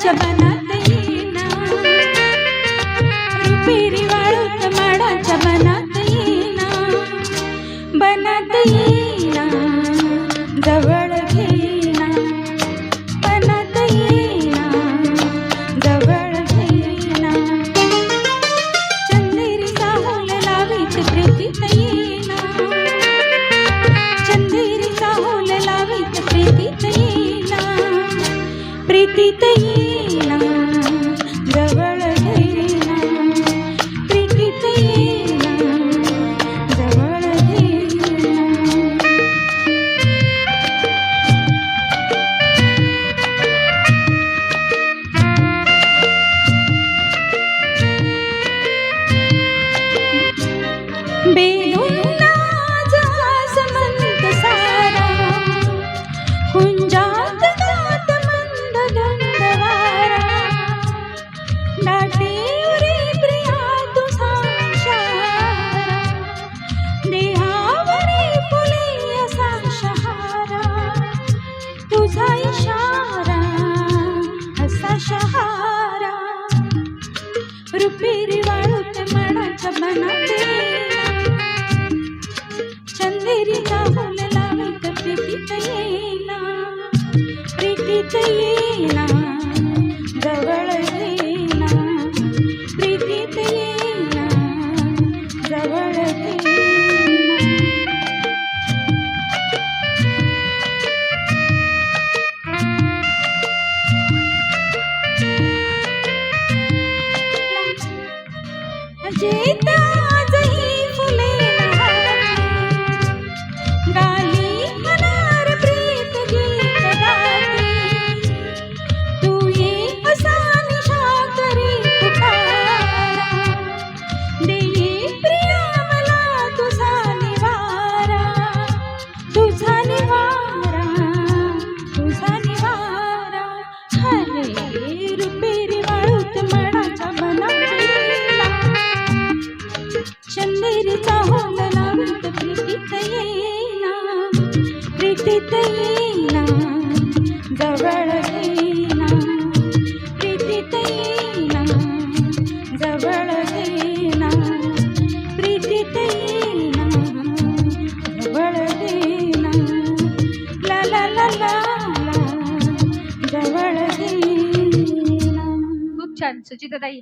माडाच्या बनात येईना, रुपेरी वाळूत माडाच्या बनात येईना, बनात येईना, जवळ घेईना, बनात येईना, जवळ घेईना, चंदेरी साहुल लावीत प्रीतीत येईना, चंदेरी साहुल लावीत प्रीतीत येईना, प्रीतीत येईना, जवळ घेईना, प्रीतीत येईना, जवळ घेईना. बेधुंदा जहाज मंद सारा, कुंजात गात मंद धुंद वारा, दाटीवरी प्रिया तुझा इशारा, देहावरी फुले असा शहारा, तुझा इशारा असा शहारा, रुपेरी वाळूत माडाच्या बनात येईना, चंदेरी साहुल लावीत प्रीतीत येईना, प्रीतीत येईना, जवळ घेईना, प्रीतीत येईना, जवळ घेईना. जेत आजही फुले लहाती, गाली मनार प्रीत गीत गाती, तू ये असा निशा करी पुकारा, देई प्रिया मला तुझा निवारा, तुझा निवारा, तुझा निवारा. हरे रुपेरी वाळूत माडाच्या बनात येईना, चंदेरी साहुल लावीत प्रीतीत येईना, प्रीतीत येईना, जवळ घेईना, प्रीतीत येईना, जवळ घेईना, प्रीतीत येईना, जवळ घेईना, ला ला ला ला ला, जवळ घेईना. खूप छान सुचिताताई.